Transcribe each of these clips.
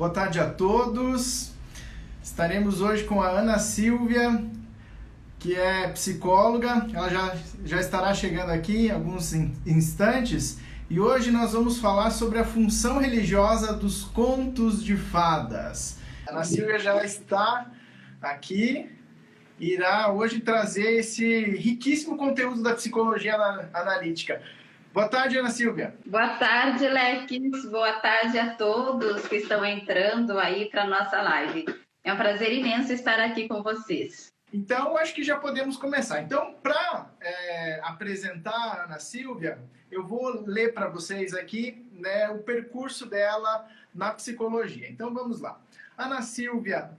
Boa tarde a todos. Estaremos hoje com a Ana Silvia, que é psicóloga. Ela já estará chegando aqui em alguns instantes. E hoje nós vamos falar sobre a função religiosa dos contos de fadas. A Ana Silvia já está aqui e irá hoje trazer esse riquíssimo conteúdo da psicologia analítica. Boa tarde, Ana Silvia. Boa tarde, Lex. Boa tarde a todos que estão entrando aí para a nossa live. É um prazer imenso estar aqui com vocês. Então, acho que já podemos começar. Então, para apresentar a Ana Silvia, eu vou ler para vocês aqui, né, o percurso dela na psicologia. Então, vamos lá. Ana Silvia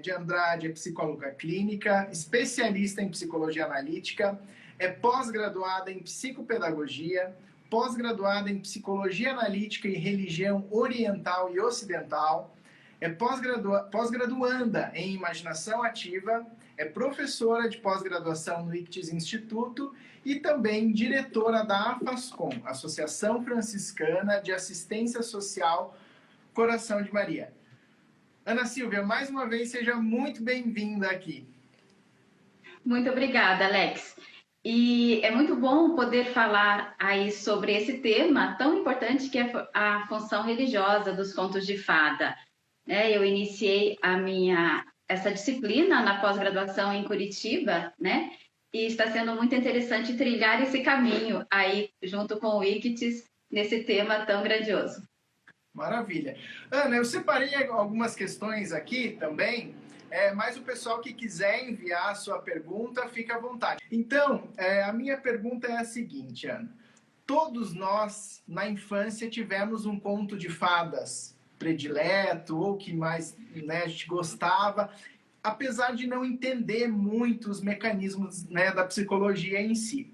de Andrade é psicóloga clínica, especialista em psicologia analítica, é pós-graduada em psicopedagogia, pós-graduada em psicologia analítica e religião oriental e ocidental, é pós-graduanda em imaginação ativa, é professora de pós-graduação no ICTIS Instituto e também diretora da AFASCOM, Associação Franciscana de Assistência Social Coração de Maria. Ana Silvia, mais uma vez, seja muito bem-vinda aqui. Muito obrigada, Alex. E é muito bom poder falar aí sobre esse tema tão importante que é a função religiosa dos contos de fada. Eu iniciei essa disciplina na pós-graduação em Curitiba, né? E está sendo muito interessante trilhar esse caminho aí junto com o ICTIS nesse tema tão grandioso. Maravilha. Ana, eu separei algumas questões aqui também, mas o pessoal que quiser enviar a sua pergunta, fica à vontade. Então, a minha pergunta é a seguinte, Ana. Todos nós, na infância, tivemos um conto de fadas predileto, ou que mais, né, a gente gostava, apesar de não entender muito os mecanismos, né, da psicologia em si.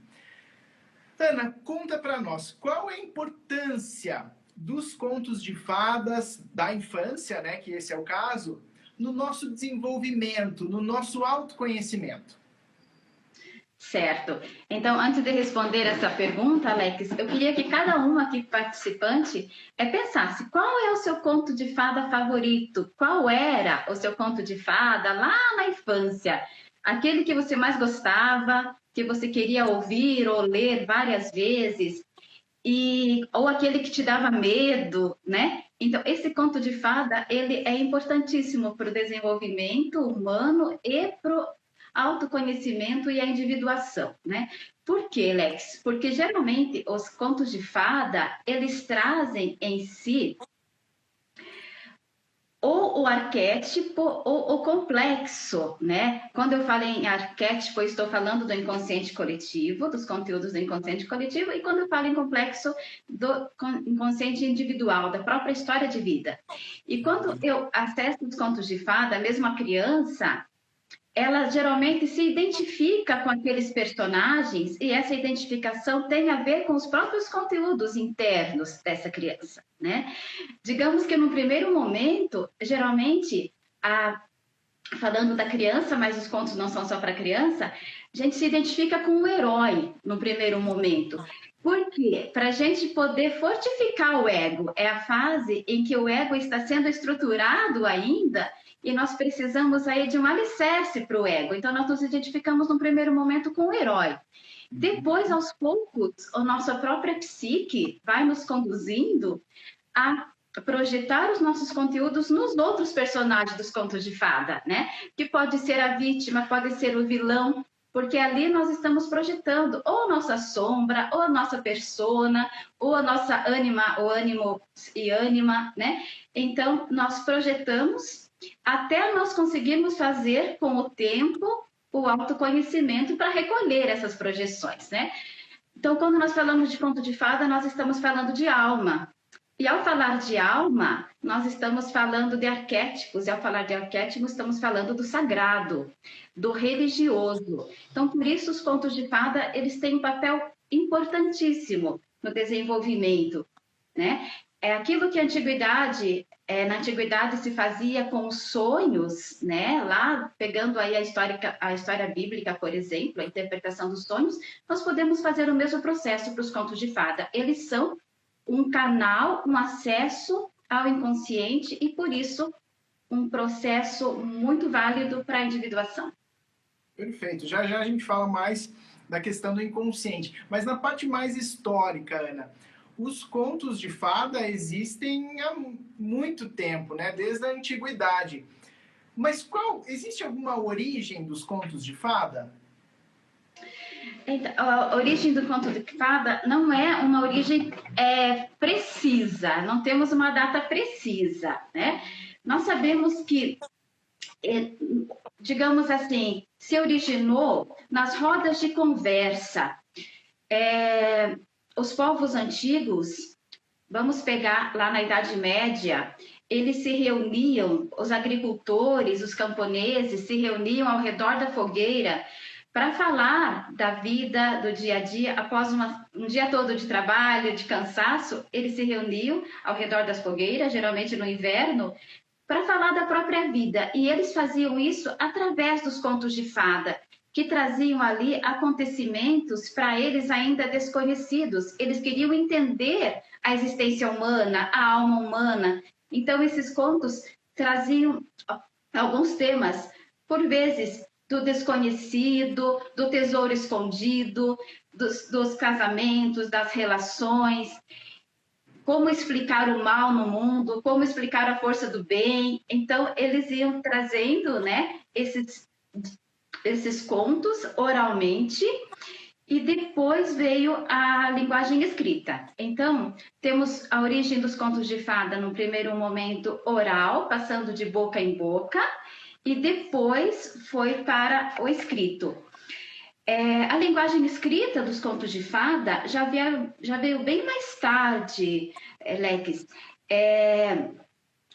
Ana, conta para nós, qual é a importância dos contos de fadas da infância, né, que esse é o caso, no nosso desenvolvimento, no nosso autoconhecimento? Certo. Então, antes de responder essa pergunta, Alex, eu queria que cada um aqui participante pensasse qual é o seu conto de fada favorito, qual era o seu conto de fada lá na infância, aquele que você mais gostava, que você queria ouvir ou ler várias vezes, ou aquele que te dava medo, né? Então, esse conto de fada, ele é importantíssimo para o desenvolvimento humano e para o autoconhecimento e a individuação, né? Por quê, Lex? Porque geralmente os contos de fada, eles trazem em si ou o arquétipo ou o complexo, né? Quando eu falo em arquétipo, eu estou falando do inconsciente coletivo, dos conteúdos do inconsciente coletivo, e quando eu falo em complexo, do inconsciente individual, da própria história de vida. E quando eu acesso os contos de fada, mesmo a criança, ela geralmente se identifica com aqueles personagens e essa identificação tem a ver com os próprios conteúdos internos dessa criança, né? Digamos que no primeiro momento, geralmente, falando da criança, mas os contos não são só para criança, a gente se identifica com o herói no primeiro momento. Por quê? Para a gente poder fortificar o ego. É a fase em que o ego está sendo estruturado ainda e nós precisamos aí de um alicerce para o ego. Então, nós nos identificamos no primeiro momento com o herói. Depois, aos poucos, a nossa própria psique vai nos conduzindo a projetar os nossos conteúdos nos outros personagens dos contos de fada, né? Que pode ser a vítima, pode ser o vilão, porque ali nós estamos projetando ou a nossa sombra, ou a nossa persona, ou a nossa ânima, ou ânimo e ânima, né? Então, nós projetamos até nós conseguirmos fazer, com o tempo, o autoconhecimento para recolher essas projeções, né? Então, quando nós falamos de conto de fada, nós estamos falando de alma. E ao falar de alma, nós estamos falando de arquétipos, e ao falar de arquétipos, estamos falando do sagrado, do religioso. Então, por isso, os contos de fada, eles têm um papel importantíssimo no desenvolvimento, né? É aquilo que na antiguidade se fazia com os sonhos, né? Lá, pegando aí a história bíblica, por exemplo, a interpretação dos sonhos, nós podemos fazer o mesmo processo para os contos de fada. Eles são um canal, um acesso ao inconsciente e, por isso, um processo muito válido para a individuação. Perfeito. Já já a gente fala mais da questão do inconsciente. Mas na parte mais histórica, Ana, os contos de fada existem há muito tempo, né? Desde a antiguidade. Mas existe alguma origem dos contos de fada? Então, a origem do conto de fada não é uma origem precisa, não temos uma data precisa, né? Nós sabemos que, digamos assim, se originou nas rodas de conversa. Os povos antigos, vamos pegar lá na Idade Média, eles se reuniam, os agricultores, os camponeses se reuniam ao redor da fogueira para falar da vida, do dia a dia, após um dia todo de trabalho, de cansaço, eles se reuniam ao redor das fogueiras, geralmente no inverno, para falar da própria vida. E eles faziam isso através dos contos de fada, que traziam ali acontecimentos para eles ainda desconhecidos. Eles queriam entender a existência humana, a alma humana. Então, esses contos traziam alguns temas, por vezes, do desconhecido, do tesouro escondido, dos casamentos, das relações, como explicar o mal no mundo, como explicar a força do bem. Então, eles iam trazendo, né, esses contos oralmente, e depois veio a linguagem escrita. Então, temos a origem dos contos de fada no primeiro momento oral, passando de boca em boca, e depois foi para o escrito. A linguagem escrita dos contos de fada já veio bem mais tarde, Lex.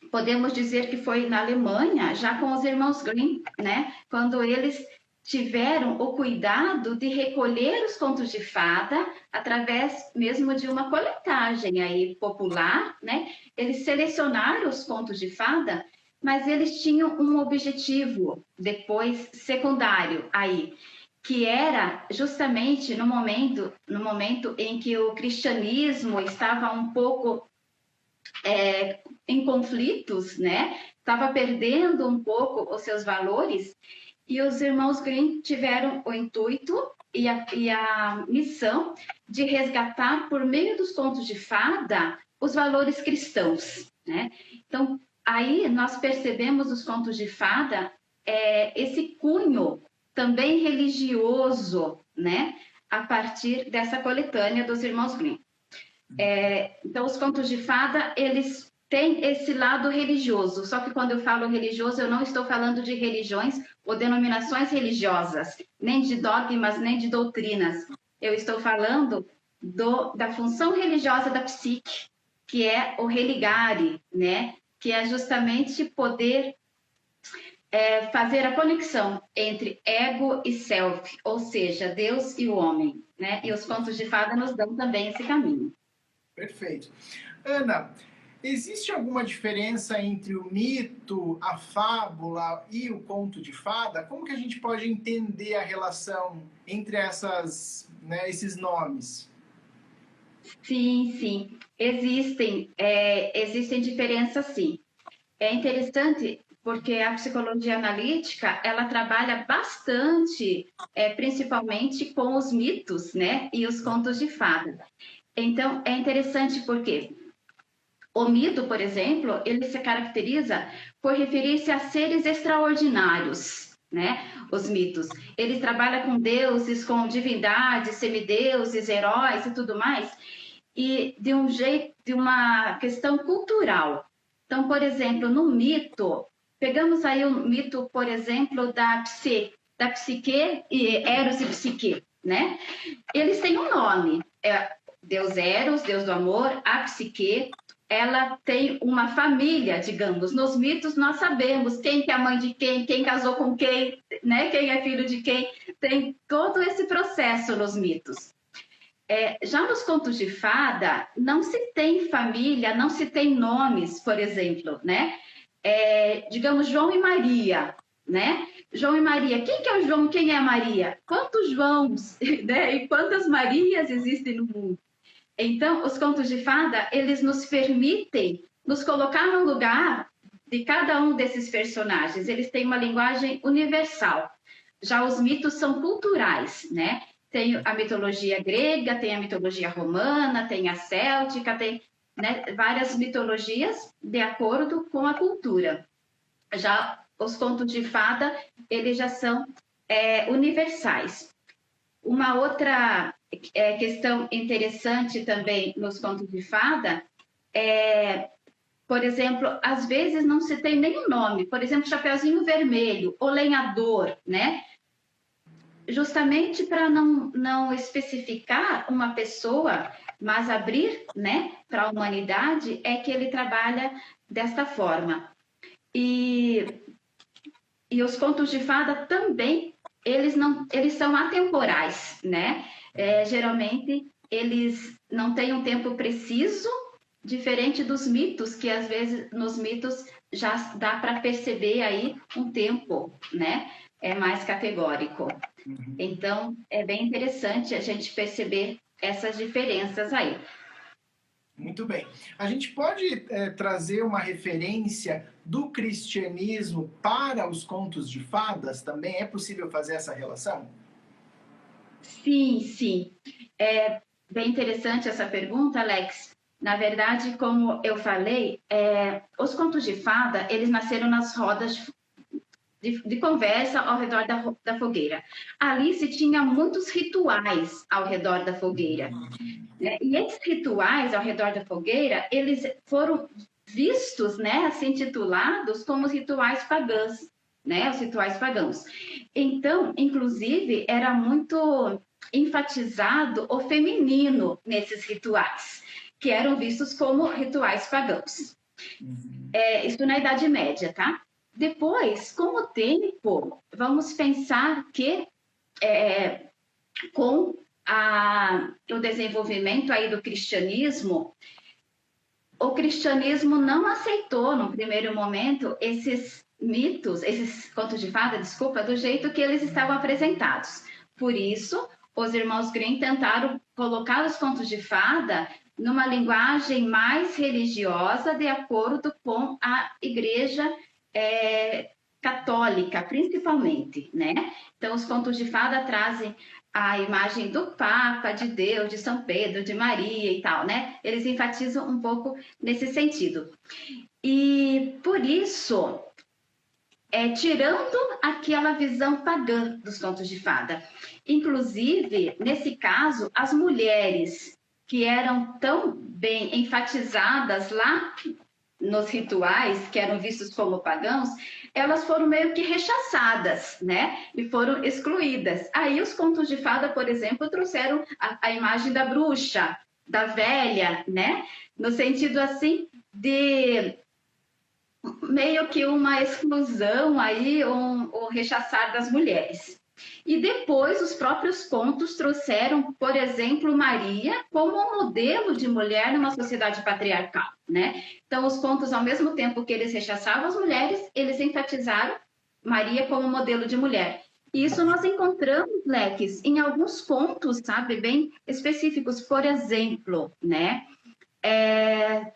Podemos dizer que foi na Alemanha, já com os irmãos Grimm, né? Quando eles tiveram o cuidado de recolher os contos de fada através mesmo de uma coletagem aí popular, né? Eles selecionaram os contos de fada, mas eles tinham um objetivo depois secundário aí, que era justamente no momento em que o cristianismo estava um pouco em conflitos, né? Estava perdendo um pouco os seus valores, e os irmãos Grimm tiveram o intuito e a missão de resgatar, por meio dos contos de fada, os valores cristãos, né? Então, aí nós percebemos os contos de fada, esse cunho também religioso, né? A partir dessa coletânea dos irmãos Grimm. Então, os contos de fada, eles têm esse lado religioso, só que quando eu falo religioso, eu não estou falando de religiões ou denominações religiosas, nem de dogmas, nem de doutrinas. Eu estou falando da função religiosa da psique, que é o religare, né? Que é justamente poder fazer a conexão entre ego e self, ou seja, Deus e o homem, né? E os contos de fada nos dão também esse caminho. Perfeito. Ana, existe alguma diferença entre o mito, a fábula e o conto de fada? Como que a gente pode entender a relação entre esses nomes? Sim. Existem diferenças, sim. É interessante porque a psicologia analítica, ela trabalha bastante, principalmente com os mitos, né? E os contos de fada. Então, é interessante porque o mito, por exemplo, ele se caracteriza por referir-se a seres extraordinários, né? Os mitos. Ele trabalha com deuses, com divindades, semideuses, heróis e tudo mais, e de um jeito, de uma questão cultural. Então, por exemplo, no mito, pegamos aí o mito, por exemplo, da psique, e Eros e Psique, né? Eles têm um nome, Deus Eros, Deus do amor, a Psique, ela tem uma família, digamos. Nos mitos nós sabemos quem que é a mãe de quem casou com quem, né? Quem é filho de quem. Tem todo esse processo nos mitos. Já nos contos de fada, não se tem família, não se tem nomes, por exemplo, né? Digamos, João e Maria, né? João e Maria, quem que é o João, quem é a Maria? Quantos Joãos, né? E quantas Marias existem no mundo? Então, os contos de fada, eles nos permitem nos colocar no lugar de cada um desses personagens. Eles têm uma linguagem universal. Já os mitos são culturais, né? Tem a mitologia grega, tem a mitologia romana, tem a céltica, tem, né, várias mitologias de acordo com a cultura. Já os contos de fada, eles já são universais. Uma outra questão interessante também nos contos de fada por exemplo, às vezes não se tem nenhum nome, por exemplo, Chapeuzinho Vermelho, o Lenhador, né? Justamente para não especificar uma pessoa, mas abrir, né, para a humanidade, é que ele trabalha desta forma. E os contos de fada também, eles são atemporais, né? Geralmente, eles não têm um tempo preciso, diferente dos mitos, que às vezes nos mitos já dá para perceber aí um tempo, né? É mais categórico. Uhum. Então, é bem interessante a gente perceber essas diferenças aí. Muito bem. A gente pode trazer uma referência do cristianismo para os contos de fadas também? É possível fazer essa relação? Sim, sim. É bem interessante essa pergunta, Alex. Na verdade, como eu falei, os contos de fada, eles nasceram nas rodas de conversa ao redor da fogueira. Ali se tinha muitos rituais ao redor da fogueira. Né? E esses rituais ao redor da fogueira, eles foram vistos, né, assim, titulados como os rituais pagãos, né, os rituais pagãos. Então, inclusive, era muito enfatizado o feminino nesses rituais, que eram vistos como rituais pagãos. Isso na Idade Média, tá? Depois, com o tempo, vamos pensar que com o desenvolvimento aí do cristianismo, o cristianismo não aceitou, no primeiro momento, esses mitos, esses contos de fada, desculpa, do jeito que eles estavam apresentados. Por isso, os irmãos Grimm tentaram colocar os contos de fada numa linguagem mais religiosa, de acordo com a igreja católica, principalmente, né? Então, os contos de fada trazem a imagem do Papa, de Deus, de São Pedro, de Maria e tal, né? Eles enfatizam um pouco nesse sentido. E, por isso, tirando aquela visão pagã dos contos de fada. Inclusive, nesse caso, as mulheres que eram tão bem enfatizadas lá nos rituais, que eram vistos como pagãos, elas foram meio que rechaçadas, né? E foram excluídas. Aí os contos de fada, por exemplo, trouxeram a imagem da bruxa, da velha, né? No sentido, assim, de meio que uma exclusão aí, um rechaçar das mulheres. E depois os próprios contos trouxeram, por exemplo, Maria como um modelo de mulher numa sociedade patriarcal, né? Então, os contos, ao mesmo tempo que eles rechaçavam as mulheres, eles enfatizaram Maria como modelo de mulher. E isso nós encontramos, Leques, em alguns contos, sabe, bem específicos. Por exemplo, né?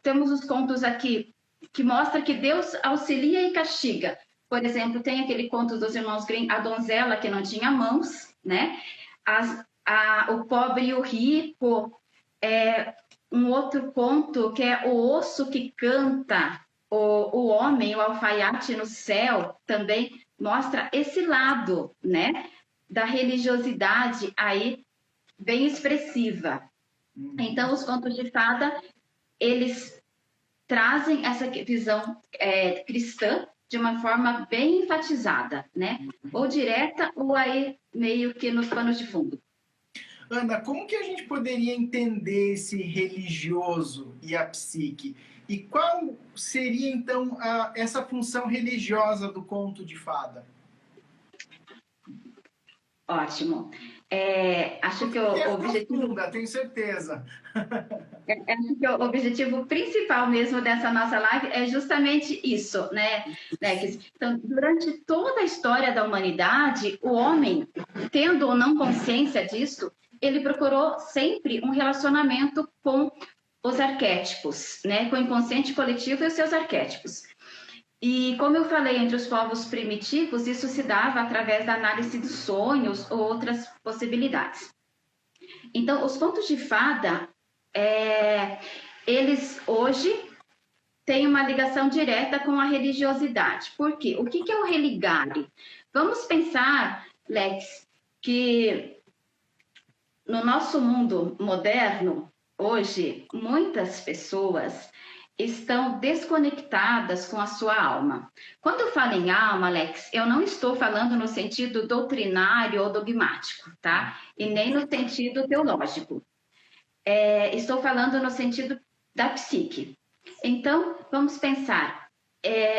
Temos os contos aqui que mostra que Deus auxilia e castiga. Por exemplo, tem aquele conto dos irmãos Grimm, a donzela que não tinha mãos, né? O pobre e o rico. Um outro conto que é o osso que canta, o homem, o alfaiate no céu, também mostra esse lado, né? Da religiosidade aí bem expressiva. Então, os contos de fada, eles trazem essa visão cristã de uma forma bem enfatizada, né? Ou direta, ou aí meio que nos panos de fundo. Ana, como que a gente poderia entender esse religioso e a psique? E qual seria, então, essa função religiosa do conto de fada? Ótimo. Acho que o objetivo... tenho certeza. Acho que o objetivo principal mesmo dessa nossa live é justamente isso, né? Então, durante toda a história da humanidade, o homem, tendo ou não consciência disso, ele procurou sempre um relacionamento com os arquétipos, né? Com o inconsciente coletivo e os seus arquétipos. E como eu falei, entre os povos primitivos, isso se dava através da análise dos sonhos ou outras possibilidades. Então, os contos de fada, eles hoje têm uma ligação direta com a religiosidade. Por quê? O que é o religare? Vamos pensar, Lex, que no nosso mundo moderno, hoje, muitas pessoas estão desconectadas com a sua alma. Quando eu falo em alma, Alex, eu não estou falando no sentido doutrinário ou dogmático, tá? E nem no sentido teológico. Estou falando no sentido da psique. Então, vamos pensar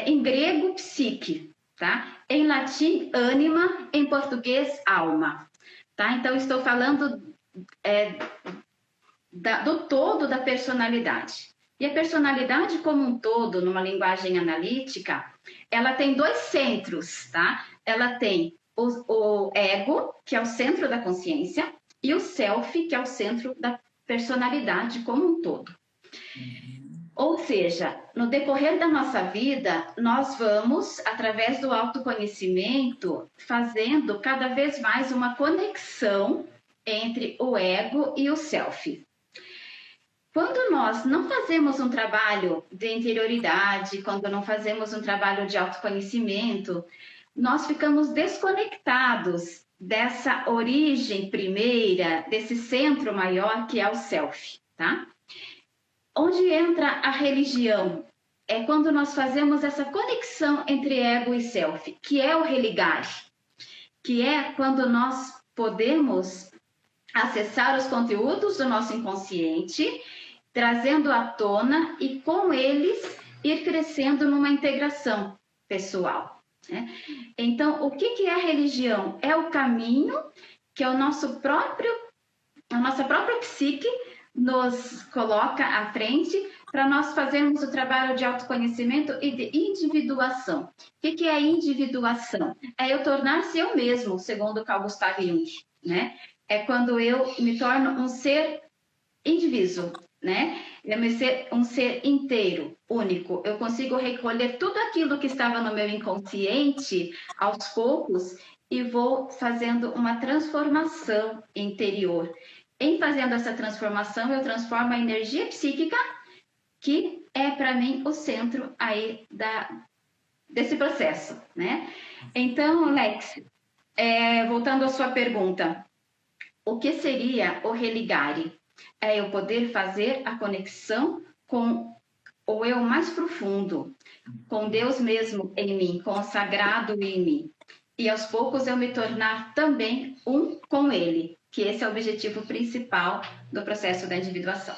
em grego, psique, tá? Em latim, ânima, em português, alma, tá? Então, estou falando do todo da personalidade. E a personalidade como um todo, numa linguagem analítica, ela tem dois centros, tá? Ela tem o ego, que é o centro da consciência, e o self, que é o centro da personalidade como um todo. Ou seja, no decorrer da nossa vida, nós vamos, através do autoconhecimento, fazendo cada vez mais uma conexão entre o ego e o self. Quando nós não fazemos um trabalho de interioridade, quando não fazemos um trabalho de autoconhecimento, nós ficamos desconectados dessa origem primeira, desse centro maior que é o self, tá? Onde entra a religião? É quando nós fazemos essa conexão entre ego e self, que é o religar, que é quando nós podemos acessar os conteúdos do nosso inconsciente, trazendo à tona e com eles ir crescendo numa integração pessoal, né? Então, o que é a religião? É o caminho que a nossa própria psique nos coloca à frente para nós fazermos o trabalho de autoconhecimento e de individuação. O que é a individuação? É eu tornar-se eu mesmo, segundo Carl Gustav Jung, né? É quando eu me torno um ser indivíduo, né? Um ser inteiro, único. Eu consigo recolher tudo aquilo que estava no meu inconsciente aos poucos e vou fazendo uma transformação interior. Em fazendo essa transformação, eu transformo a energia psíquica, que é para mim o centro aí desse processo, né? Então, Lex, voltando à sua pergunta, o que seria o religare? É eu poder fazer a conexão com o eu mais profundo, com Deus mesmo em mim, com o sagrado em mim. E aos poucos eu me tornar também um com Ele, que esse é o objetivo principal do processo da individuação.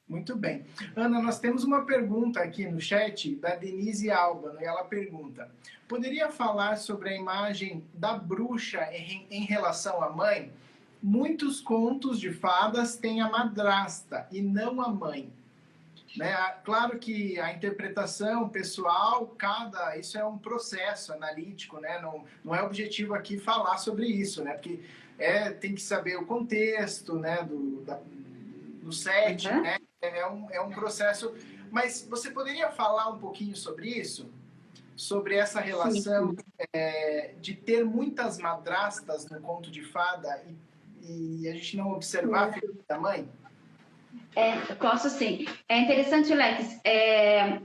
Muito bem. Ana, nós temos uma pergunta aqui no chat da Denise Alba, e ela pergunta: poderia falar sobre a imagem da bruxa em relação à mãe? Muitos contos de fadas têm a madrasta e não a mãe. Né? Claro que a interpretação pessoal, isso é um processo analítico, né? Não é objetivo aqui falar sobre isso, né? Porque tem que saber o contexto, né? do setting, né? É um processo. Mas você poderia falar um pouquinho sobre isso? Sobre essa relação de ter muitas madrastas no conto de fada e a gente não observar a figura da mãe? Posso sim. É interessante, Lex.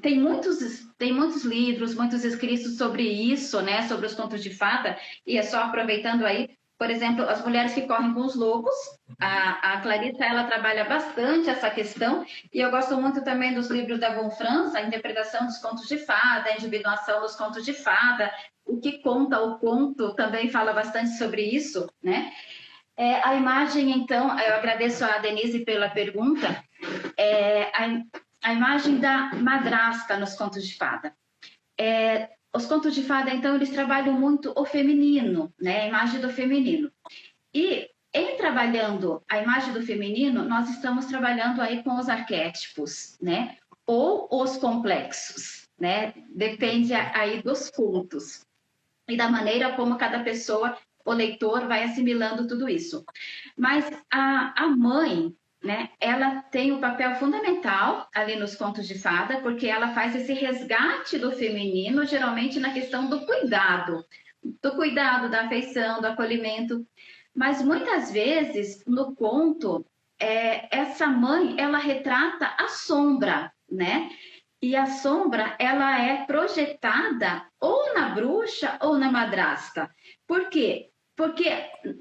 Tem muitos livros, muitos escritos sobre isso, né? Sobre os contos de fada. E é só aproveitando aí, por exemplo, as mulheres que correm com os lobos. A Clarissa, ela trabalha bastante essa questão. E eu gosto muito também dos livros da Von Franz, a interpretação dos contos de fada, a individuação dos contos de fada. O que conta o conto também fala bastante sobre isso, né? A imagem, então, eu agradeço a Denise pela pergunta, a imagem da madrasta nos contos de fada. Os contos de fada, então, eles trabalham muito o feminino, né? A imagem do feminino. E, em trabalhando a imagem do feminino, nós estamos trabalhando aí com os arquétipos, né? Ou os complexos, né? Depende aí dos contos e da maneira como cada pessoa, o leitor, vai assimilando tudo isso. Mas a mãe, né, ela tem um papel fundamental ali nos contos de fada, porque ela faz esse resgate do feminino, geralmente na questão do cuidado, da afeição, do acolhimento. Mas muitas vezes no conto, essa mãe, ela retrata a sombra, né? E a sombra, ela é projetada ou na bruxa ou na madrasta. Por quê? Porque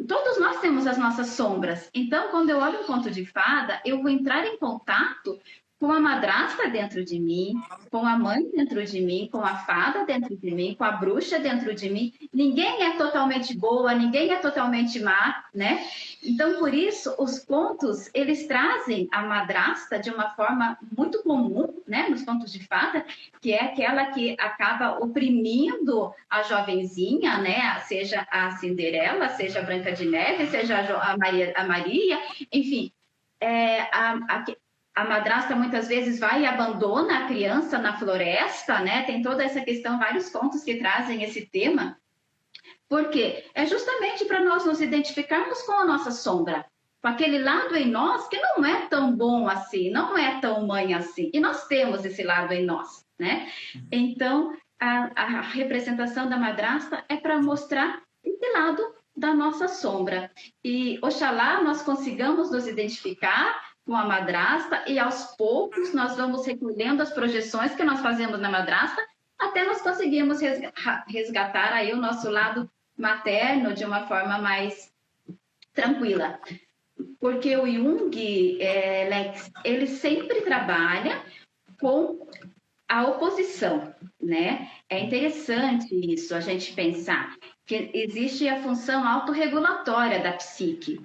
todos nós temos as nossas sombras. Então, quando eu olho um conto de fada, eu vou entrar em contato com a madrasta dentro de mim, com a mãe dentro de mim, com a fada dentro de mim, com a bruxa dentro de mim. Ninguém é totalmente boa, ninguém é totalmente má, né? Então, por isso, os contos, eles trazem a madrasta de uma forma muito comum, né, nos contos de fada, que é aquela que acaba oprimindo a jovenzinha, né, seja a Cinderela, seja a Branca de Neve, seja a Maria, enfim, a madrasta muitas vezes vai e abandona a criança na floresta, né, tem toda essa questão, vários contos que trazem esse tema. Por quê? É justamente para nós nos identificarmos com a nossa sombra, com aquele lado em nós que não é tão bom assim, não é tão mãe assim. E nós temos esse lado em nós, né? Então, a representação da madrasta é para mostrar esse lado da nossa sombra. E oxalá nós consigamos nos identificar com a madrasta e aos poucos nós vamos recolhendo as projeções que nós fazemos na madrasta até nós conseguirmos resgatar aí o nosso lado materno de uma forma mais tranquila. Porque o Jung, Lex, ele sempre trabalha com a oposição, né? É interessante isso, a gente pensar que existe a função autorregulatória da psique.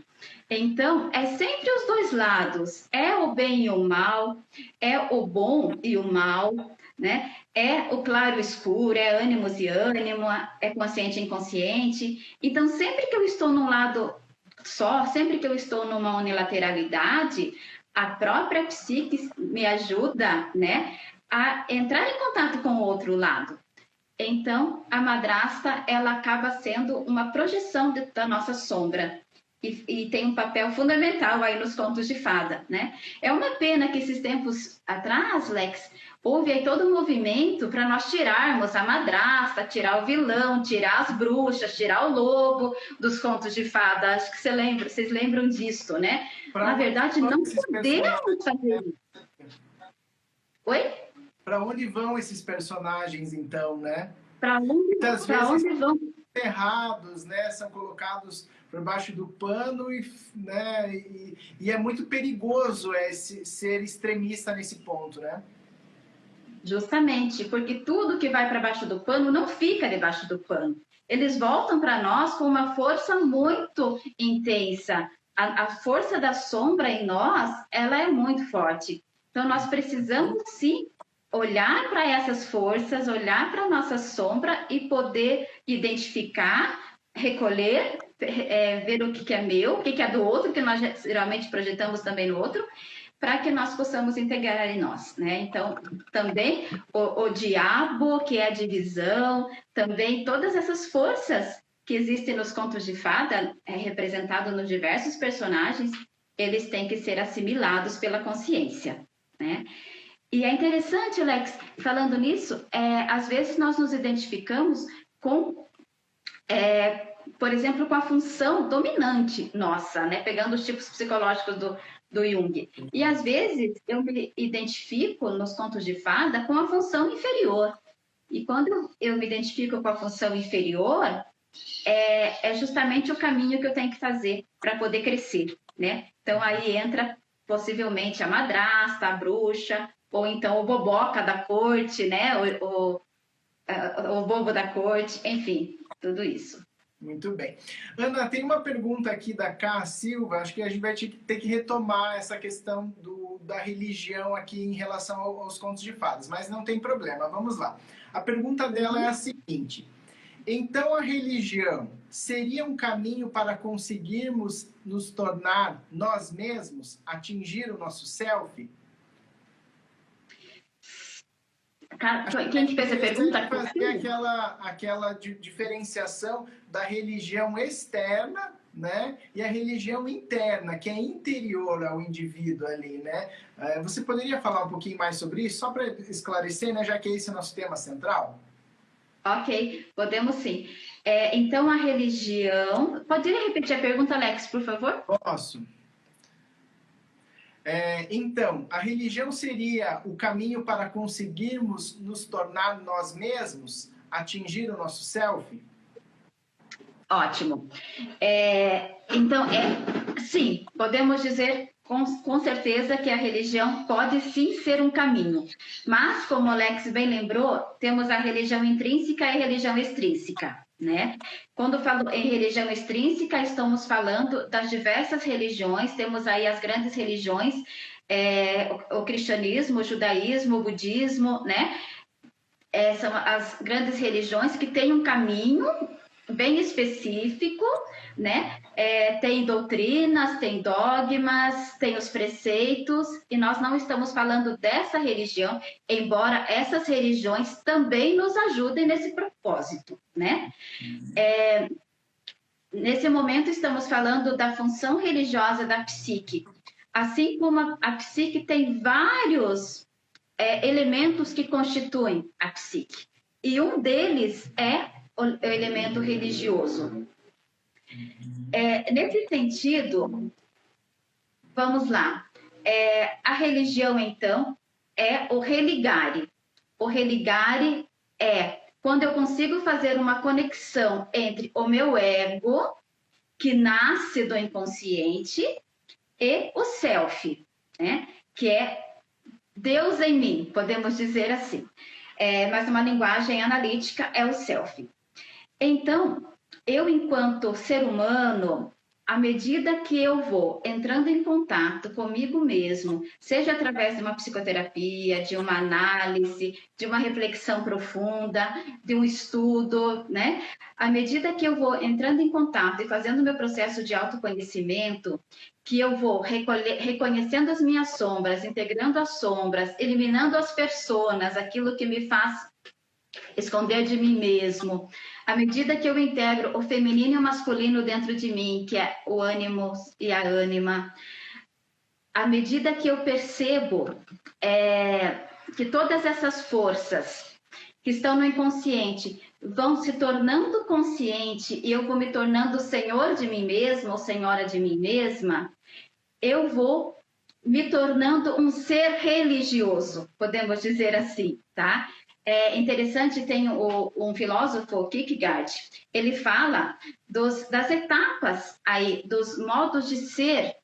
Então, é sempre os dois lados, é o bem e o mal, é o bom e o mal, né? É o claro e o escuro, é ânimos e ânimo, é consciente e inconsciente. Então, sempre que eu estou num lado só, sempre que eu estou numa unilateralidade, a própria psique me ajuda, né, a entrar em contato com o outro lado. Então, a madrasta, ela acaba sendo uma projeção da nossa sombra. E tem um papel fundamental aí nos contos de fada, né? É uma pena que esses tempos atrás, Lex, houve aí todo um movimento para nós tirarmos a madrasta, tirar o vilão, tirar as bruxas, tirar o lobo dos contos de fada. Acho que vocês lembram disso, né? Na verdade, não podemos fazer isso. Oi? Para onde vão esses personagens, então, né? Para onde vão? Errados, né? São colocados por baixo do pano né? E é muito perigoso ser extremista nesse ponto, né? Justamente, porque tudo que vai para baixo do pano não fica debaixo do pano. Eles voltam para nós com uma força muito intensa. A força da sombra em nós, ela é muito forte. Então, nós precisamos, sim, olhar para essas forças, olhar para a nossa sombra e poder identificar, recolher, ver o que é meu, o que é do outro, que nós geralmente projetamos também no outro, para que nós possamos integrar em nós, né? Então, também o diabo, que é a divisão, também todas essas forças que existem nos contos de fada, representado nos diversos personagens, eles têm que ser assimilados pela consciência, né? E é interessante, Lex, falando nisso, às vezes nós nos identificamos com, por exemplo, com a função dominante nossa, né? Pegando os tipos psicológicos do Jung. E às vezes eu me identifico nos contos de fada com a função inferior. E quando eu me identifico com a função inferior, é justamente o caminho que eu tenho que fazer para poder crescer, né? Então aí entra possivelmente a madrasta, a bruxa, ou então o boboca da corte, né? O bobo da corte, enfim, tudo isso. Muito bem. Ana, tem uma pergunta aqui da Cá Silva, acho que a gente vai ter que retomar essa questão da religião aqui em relação aos contos de fadas, mas não tem problema, vamos lá. A pergunta dela é a seguinte: então a religião seria um caminho para conseguirmos nos tornar nós mesmos, atingir o nosso self? Quem que fez a pergunta? Fazer aquela diferenciação da religião externa, né? E a religião interna, que é interior ao indivíduo ali, né? Você poderia falar um pouquinho mais sobre isso, só para esclarecer, né? Já que esse é o nosso tema central? Ok, podemos sim. Então, a religião... Poderia repetir a pergunta, Alex, por favor? Posso. Então, a religião seria o caminho para conseguirmos nos tornar nós mesmos, atingir o nosso self? Ótimo. Então, sim, podemos dizer com certeza que a religião pode sim ser um caminho. Mas, como o Alex bem lembrou, temos a religião intrínseca e a religião extrínseca, né? Quando falo em religião extrínseca, estamos falando das diversas religiões, temos aí as grandes religiões, o cristianismo, o judaísmo, o budismo, né? São as grandes religiões que têm um caminho bem específico, né? Tem doutrinas, tem dogmas, tem os preceitos, e nós não estamos falando dessa religião, embora essas religiões também nos ajudem nesse propósito, né? Nesse momento estamos falando da função religiosa da psique, assim como a psique tem vários elementos que constituem a psique, e um deles é o elemento religioso. Nesse sentido, vamos lá. A religião, então, é o religare. O religare é quando eu consigo fazer uma conexão entre o meu ego, que nasce do inconsciente, e o self, né? Que é Deus em mim, podemos dizer assim. Mas uma linguagem analítica é o self. Então, eu, enquanto ser humano, à medida que eu vou entrando em contato comigo mesmo, seja através de uma psicoterapia, de uma análise, de uma reflexão profunda, de um estudo, né? À medida que eu vou entrando em contato e fazendo o meu processo de autoconhecimento, que eu vou reconhecendo as minhas sombras, integrando as sombras, eliminando as personas, aquilo que me faz esconder de mim mesmo. À medida que eu integro o feminino e o masculino dentro de mim, que é o ânimo e a ânima, à medida que eu percebo que todas essas forças que estão no inconsciente vão se tornando consciente e eu vou me tornando senhor de mim mesma ou senhora de mim mesma, eu vou me tornando um ser religioso, podemos dizer assim, tá? É interessante, tem um filósofo, Kierkegaard, ele fala das etapas aí, dos modos de ser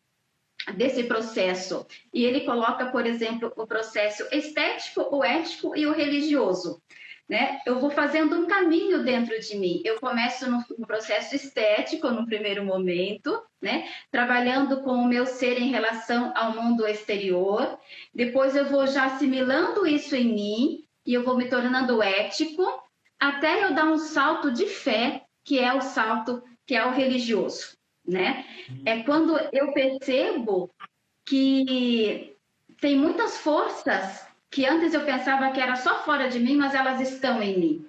desse processo. E ele coloca, por exemplo, o processo estético, o ético e o religioso. Né? Eu vou fazendo um caminho dentro de mim. Eu começo no processo estético, no primeiro momento, né? Trabalhando com o meu ser em relação ao mundo exterior. Depois eu vou já assimilando isso em mim e eu vou me tornando ético, até eu dar um salto de fé, que é o salto, que é o religioso, né? É quando eu percebo que tem muitas forças que antes eu pensava que era só fora de mim, mas elas estão em mim.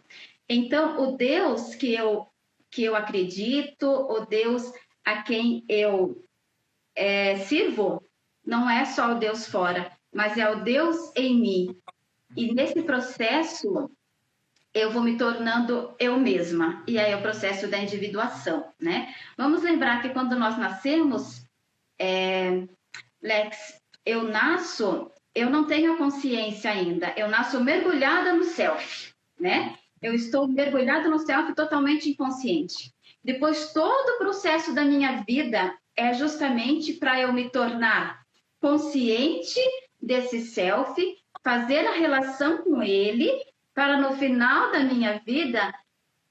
Então, o Deus que eu acredito, o Deus a quem eu sirvo, não é só o Deus fora, mas é o Deus em mim. E nesse processo, eu vou me tornando eu mesma. E aí é o processo da individuação, né? Vamos lembrar que quando nós nascemos, Lex, eu não tenho a consciência ainda, eu nasço mergulhada no self, né? Eu estou mergulhada no self totalmente inconsciente. Depois, todo o processo da minha vida é justamente para eu me tornar consciente desse self, fazer a relação com ele, para no final da minha vida,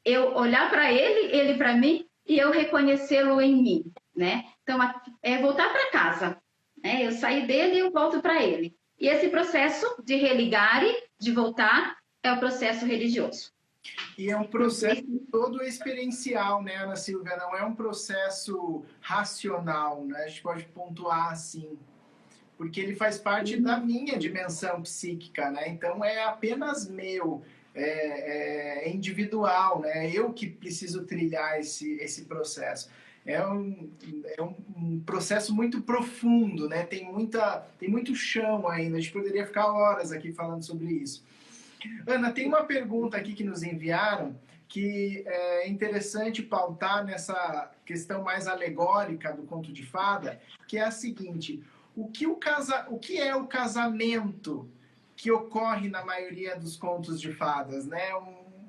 eu olhar para ele, ele para mim, e eu reconhecê-lo em mim, né? Então, é voltar para casa, né? Eu sair dele e eu volto para ele. E esse processo de religare, de voltar, é o processo religioso. E é um processo todo experiencial, né, Ana Silvia? Não é um processo racional, né? A gente pode pontuar assim, porque ele faz parte da minha dimensão psíquica, né? Então é apenas meu, é individual, né? Eu que preciso trilhar esse processo. é um processo muito profundo, né? Tem muito chão ainda. A gente poderia ficar horas aqui falando sobre isso. Ana, tem uma pergunta aqui que nos enviaram que é interessante pautar nessa questão mais alegórica do conto de fada, que é a seguinte: o que é o casamento que ocorre na maioria dos contos de fadas, né?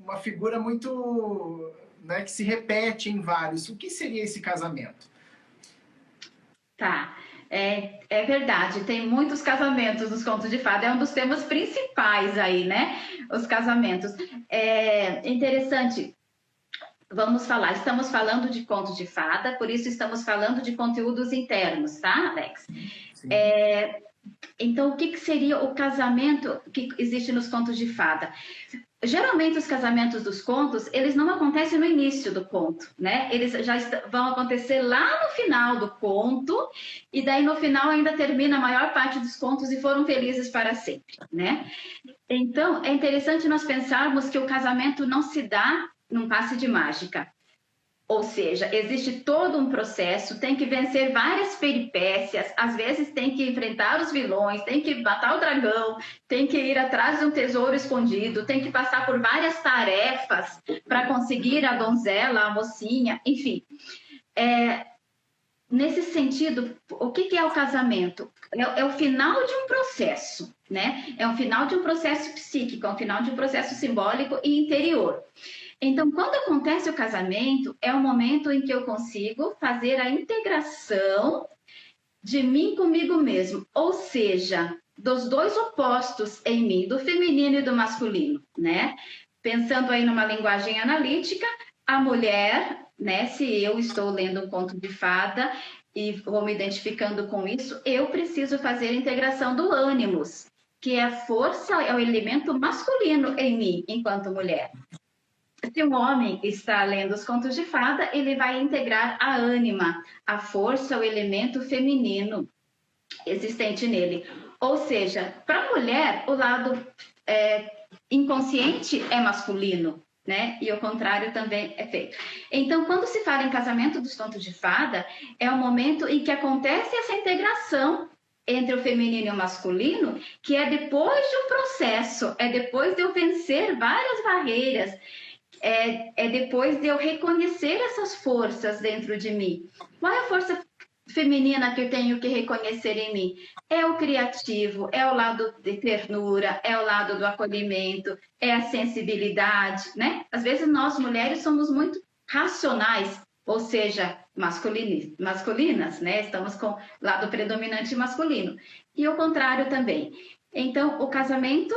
Uma figura muito, né, que se repete em vários. O que seria esse casamento? Tá, é verdade, tem muitos casamentos nos contos de fada, é um dos temas principais aí, né? Os casamentos. É interessante, vamos falar, estamos falando de contos de fada, por isso estamos falando de conteúdos internos, tá, Alex? Então, o que seria o casamento que existe nos contos de fada? Geralmente, os casamentos dos contos, eles não acontecem no início do conto, né? Eles já vão acontecer lá no final do conto, e daí no final ainda termina a maior parte dos contos e foram felizes para sempre, né? Então, é interessante nós pensarmos que o casamento não se dá num passe de mágica. Ou seja, existe todo um processo, tem que vencer várias peripécias, às vezes tem que enfrentar os vilões, tem que matar o dragão, tem que ir atrás de um tesouro escondido, tem que passar por várias tarefas para conseguir a donzela, a mocinha, enfim. Nesse sentido, o que é o casamento? É o final de um processo, né? É o final de um processo psíquico, é o final de um processo simbólico e interior. Então, quando acontece o casamento, é o momento em que eu consigo fazer a integração de mim comigo mesmo, ou seja, dos dois opostos em mim, do feminino e do masculino, né? Pensando aí numa linguagem analítica, a mulher, né? Se eu estou lendo um conto de fada e vou me identificando com isso, eu preciso fazer a integração do ânimos, que é a força, é o elemento masculino em mim, enquanto mulher. Se um homem está lendo os contos de fada, ele vai integrar a ânima, a força, o elemento feminino existente nele. Ou seja, para a mulher, o lado inconsciente é masculino, né? E o contrário também é feito. Então, quando se fala em casamento dos contos de fada, é o momento em que acontece essa integração entre o feminino e o masculino, que é depois de um processo, é depois de eu vencer várias barreiras, é depois de eu reconhecer essas forças dentro de mim. Qual é a força feminina que eu tenho que reconhecer em mim? É o criativo, é o lado de ternura, é o lado do acolhimento, é a sensibilidade, né? Às vezes nós mulheres somos muito racionais, ou seja, masculinas, né? Estamos com o lado predominante masculino. E o contrário também. Então, o casamento,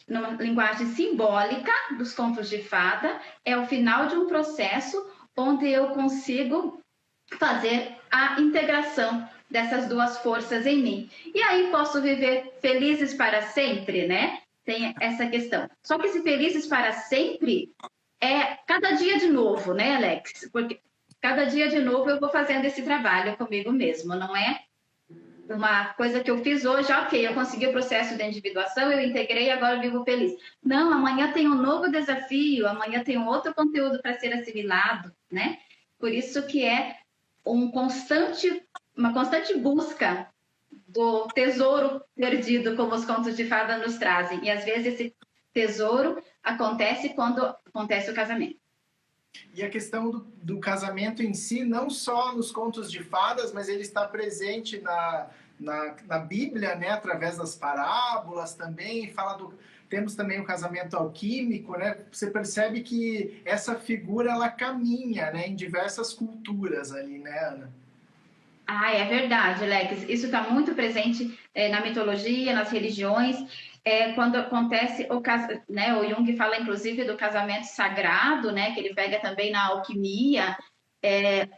numa linguagem simbólica dos contos de fada, é o final de um processo onde eu consigo fazer a integração dessas duas forças em mim. E aí posso viver felizes para sempre, né? Tem essa questão. Só que esse felizes para sempre é cada dia de novo, né, Alex? Porque cada dia de novo eu vou fazendo esse trabalho comigo mesmo, não é uma coisa que eu fiz hoje, ok, eu consegui o processo de individuação, eu integrei, agora eu vivo feliz. Não, amanhã tem um novo desafio, amanhã tem um outro conteúdo para ser assimilado, né? Por isso que é uma constante busca do tesouro perdido, como os contos de fada nos trazem. E às vezes esse tesouro acontece quando acontece o casamento. E a questão do casamento em si, não só nos contos de fadas, mas ele está presente na Bíblia, né, através das parábolas também, temos também o casamento alquímico, né? Você percebe que essa figura, ela caminha, né, em diversas culturas ali, né, Ana? Ah, é verdade, Lex. Isso está muito presente na mitologia, nas religiões. Quando acontece o caso, né? O Jung fala inclusive do casamento sagrado, né? Que ele pega também na alquimia.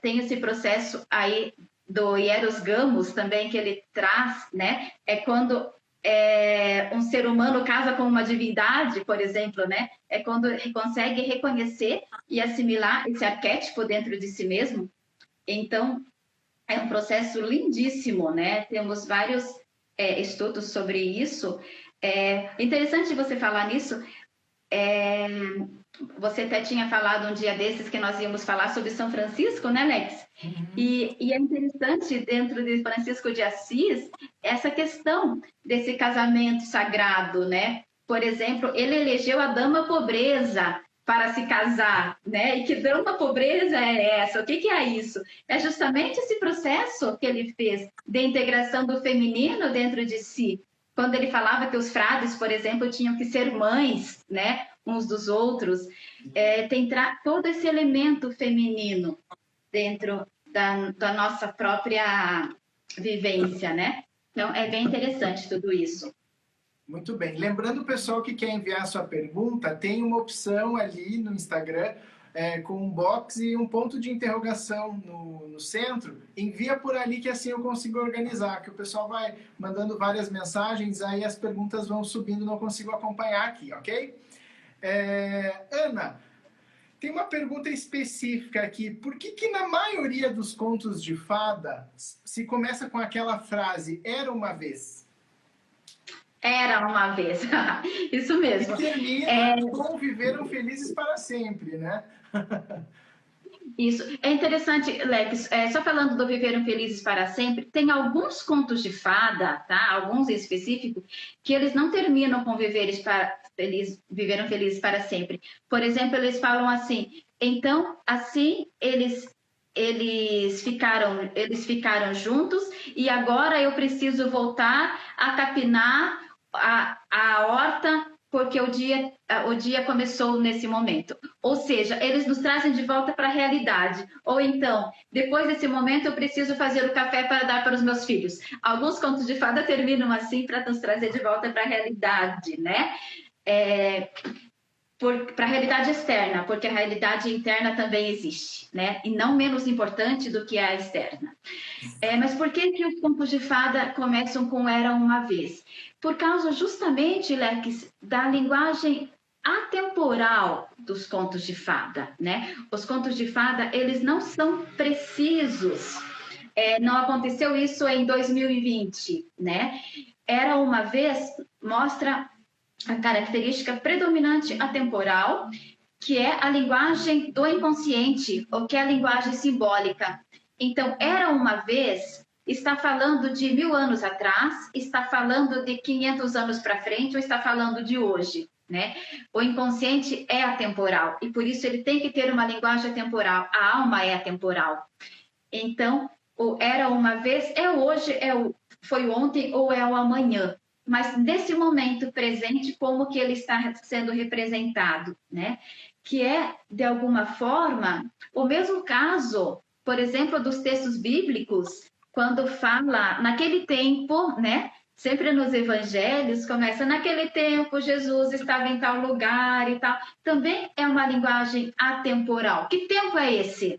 Tem esse processo aí do hieros gamos também que ele traz, né? É quando um ser humano casa com uma divindade, por exemplo, né? É quando ele consegue reconhecer e assimilar esse arquétipo dentro de si mesmo. Então, é um processo lindíssimo, né? Temos vários estudos sobre isso. É interessante você falar nisso, É, você até tinha falado um dia desses que nós íamos falar sobre São Francisco, né, Lex? Uhum. E é interessante, dentro de Francisco de Assis, essa questão desse casamento sagrado, né? Por exemplo, ele elegeu a dama pobreza para se casar, né? E que dama pobreza é essa? O que é isso? É justamente esse processo que ele fez de integração do feminino dentro de si. Quando ele falava que os frades, por exemplo, tinham que ser mães, né? Uns dos outros, tem todo esse elemento feminino dentro da nossa própria vivência, né? Então, é bem interessante tudo isso. Muito bem. Lembrando, pessoal, que quer enviar sua pergunta, tem uma opção ali no Instagram com um box e um ponto de interrogação no centro. Envia por ali que assim eu consigo organizar, que o pessoal vai mandando várias mensagens, aí as perguntas vão subindo, não consigo acompanhar aqui, ok? Ana, tem uma pergunta específica aqui. Por que na maioria dos contos de fada se começa com aquela frase, era uma vez? Era uma vez. Isso mesmo. E termina com viveram felizes para sempre, né? Isso. É interessante, Lex, só falando do Viveram Felizes para Sempre, tem alguns contos de fada, tá? Alguns em específico, que eles não terminam com Viveram Felizes para Sempre. Por exemplo, eles falam assim, então, assim, eles ficaram juntos e agora eu preciso voltar a capinar a horta porque o dia começou nesse momento. Ou seja, eles nos trazem de volta para a realidade. Ou então, depois desse momento, eu preciso fazer o café para dar para os meus filhos. Alguns contos de fada terminam assim para nos trazer de volta para a realidade, né? Para a realidade externa, porque a realidade interna também existe, né? E não menos importante do que a externa. Mas por que os contos de fada começam com Era uma Vez? Por causa justamente, Lex, da linguagem atemporal dos contos de fada, né? Os contos de fada, eles não são precisos. Não aconteceu isso em 2020, né? Era uma Vez mostra a característica predominante atemporal, que é a linguagem do inconsciente, ou que é a linguagem simbólica. Então, era uma vez, está falando de 1000 anos atrás, está falando de 500 anos para frente, ou está falando de hoje, né? O inconsciente é atemporal, e por isso ele tem que ter uma linguagem atemporal. A alma é atemporal. Então, o era uma vez, é hoje, foi ontem ou é o amanhã. Mas nesse momento presente, como que ele está sendo representado, né? Que é, de alguma forma, o mesmo caso, por exemplo, dos textos bíblicos, quando fala, naquele tempo, né? Sempre nos evangelhos, começa, naquele tempo Jesus estava em tal lugar e tal. Também é uma linguagem atemporal. Que tempo é esse?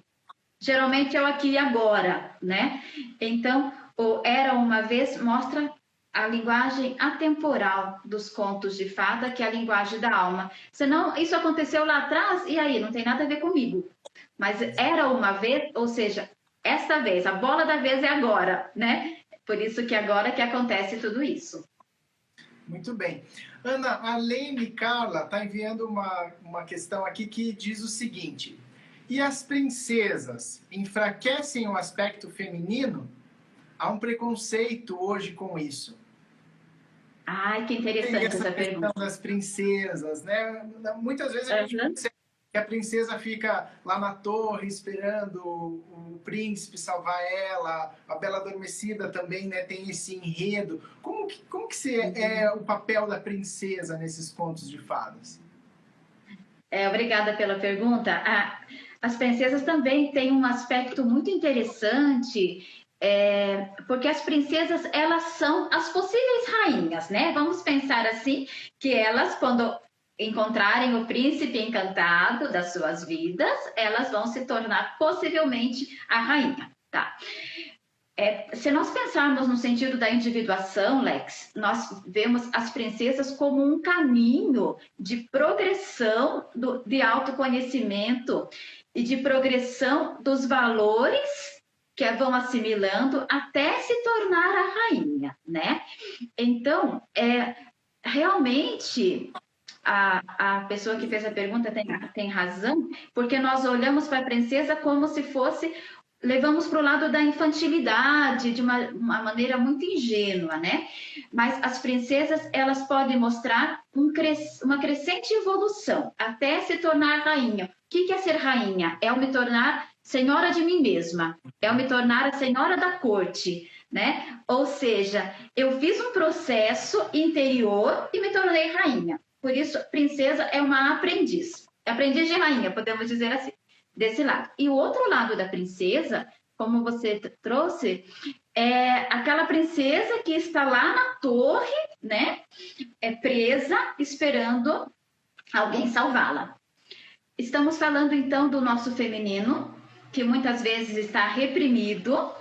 Geralmente é o aqui e agora, né? Então, o Era uma Vez mostra a linguagem atemporal dos contos de fada, que é a linguagem da alma. Senão, isso aconteceu lá atrás, e aí? Não tem nada a ver comigo. Mas era uma vez, ou seja, esta vez, a bola da vez é agora, né? Por isso que agora que acontece tudo isso. Muito bem. Ana, a Lene Carla está enviando uma questão aqui que diz o seguinte: e as princesas enfraquecem o aspecto feminino? Há um preconceito hoje com isso. Ai, que interessante essa pergunta. Das princesas, né? Muitas vezes a gente percebe que a princesa fica lá na torre esperando o príncipe salvar ela, a Bela Adormecida também, né, tem esse enredo. Como que é o papel da princesa nesses contos de fadas? Obrigada pela pergunta. As princesas também têm um aspecto muito interessante, porque as princesas, elas são as possíveis rainhas, né? Vamos pensar assim, que elas, quando encontrarem o príncipe encantado das suas vidas, elas vão se tornar possivelmente a rainha, tá? Se nós pensarmos no sentido da individuação, Lex, nós vemos as princesas como um caminho de progressão de autoconhecimento e de progressão dos valores que vão assimilando até se tornar a rainha, né? Então, realmente, a pessoa que fez a pergunta tem razão, porque nós olhamos para a princesa como se fosse, levamos para o lado da infantilidade, de uma maneira muito ingênua, né? Mas as princesas, elas podem mostrar uma crescente evolução, até se tornar rainha. O que é ser rainha? É eu me tornar senhora de mim mesma, é eu me tornar a senhora da corte, né? Ou seja, eu fiz um processo interior e me tornei rainha. Por isso, princesa é uma aprendiz. Aprendiz de rainha, podemos dizer assim, desse lado. E o outro lado da princesa, como você trouxe, é aquela princesa que está lá na torre, né? É presa, esperando alguém salvá-la. Estamos falando, então, do nosso feminino, que muitas vezes está reprimido,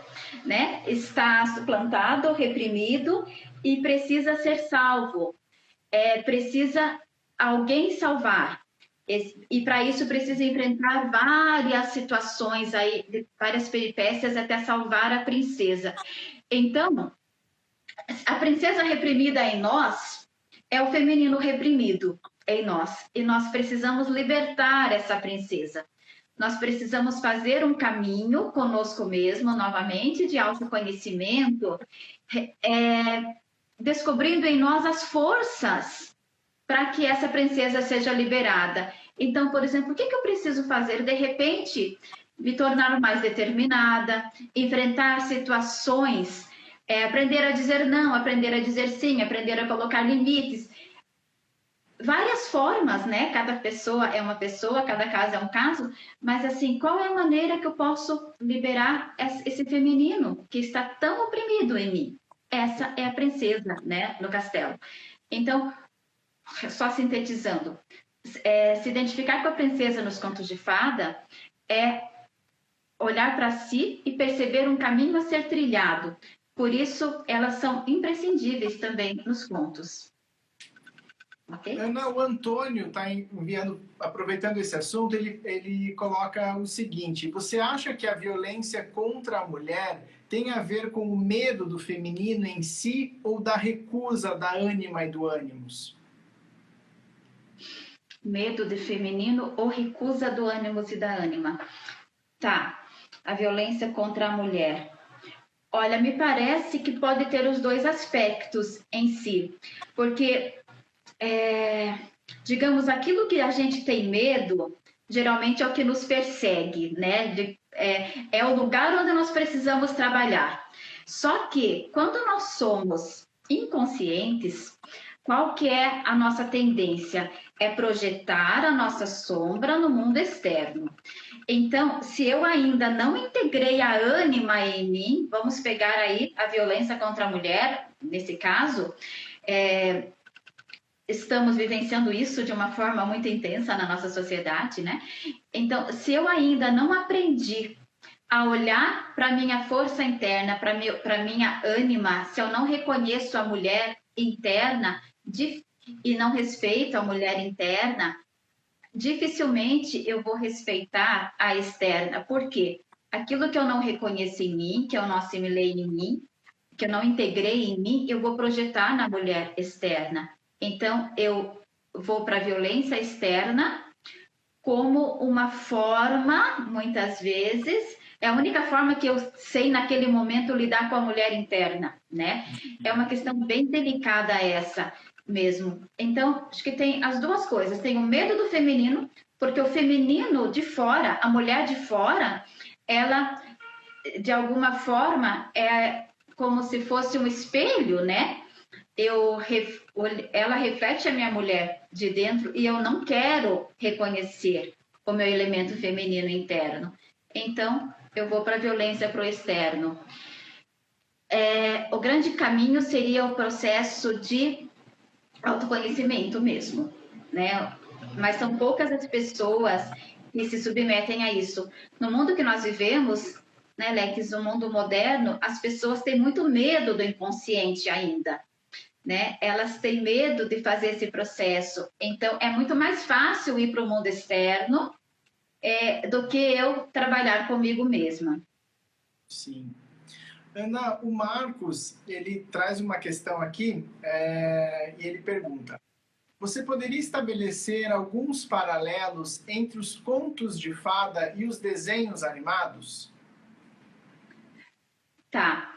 né? Está suplantado, reprimido e precisa ser salvo. Precisa alguém salvar. E para isso precisa enfrentar várias situações aí, várias peripécias até salvar a princesa. Então, a princesa reprimida em nós é o feminino reprimido em nós. E nós precisamos libertar essa princesa. Nós precisamos fazer um caminho conosco mesmo, novamente, de autoconhecimento, descobrindo em nós as forças para que essa princesa seja liberada. Então, por exemplo, o que eu preciso fazer? De repente, me tornar mais determinada, enfrentar situações, aprender a dizer não, aprender a dizer sim, aprender a colocar limites. Várias formas, né? Cada pessoa é uma pessoa, cada caso é um caso, mas assim, qual é a maneira que eu posso liberar esse feminino que está tão oprimido em mim? Essa é a princesa, né, no castelo. Então, só sintetizando, se identificar com a princesa nos contos de fada é olhar para si e perceber um caminho a ser trilhado. Por isso, elas são imprescindíveis também nos contos. Okay? Ana, o Antônio está enviando, aproveitando esse assunto, ele coloca o seguinte: você acha que a violência contra a mulher tem a ver com o medo do feminino em si ou da recusa da ânima e do ânimos? Medo de feminino ou recusa do ânimos e da ânima. Tá, a violência contra a mulher. Olha, me parece que pode ter os dois aspectos em si, porque, digamos, aquilo que a gente tem medo, geralmente é o que nos persegue, né? É o lugar onde nós precisamos trabalhar. Só que, quando nós somos inconscientes, qual que é a nossa tendência? É projetar a nossa sombra no mundo externo. Então, se eu ainda não integrei a ânima em mim, vamos pegar aí a violência contra a mulher, nesse caso, estamos vivenciando isso de uma forma muito intensa na nossa sociedade, né? Então, se eu ainda não aprendi a olhar para a minha força interna, para a minha ânima, se eu não reconheço a mulher interna e não respeito a mulher interna, dificilmente eu vou respeitar a externa. Por quê? Aquilo que eu não reconheço em mim, que eu não assimilei em mim, que eu não integrei em mim, eu vou projetar na mulher externa. Então, eu vou para a violência externa como uma forma, muitas vezes, é a única forma que eu sei naquele momento lidar com a mulher interna, né? É uma questão bem delicada essa mesmo. Então, acho que tem as duas coisas. Tem o medo do feminino, porque o feminino de fora, a mulher de fora, ela, de alguma forma, é como se fosse um espelho, né? Ela reflete a minha mulher de dentro e eu não quero reconhecer o meu elemento feminino interno. Então, eu vou para a violência para o externo. O grande caminho seria o processo de autoconhecimento mesmo, né? Mas são poucas as pessoas que se submetem a isso. No mundo que nós vivemos, né, Lex, no mundo moderno, as pessoas têm muito medo do inconsciente ainda, né? Elas têm medo de fazer esse processo. Então, é muito mais fácil ir para o mundo externo do que eu trabalhar comigo mesma. Sim. Ana, o Marcos, ele traz uma questão aqui e ele pergunta: você poderia estabelecer alguns paralelos entre os contos de fada e os desenhos animados? Tá.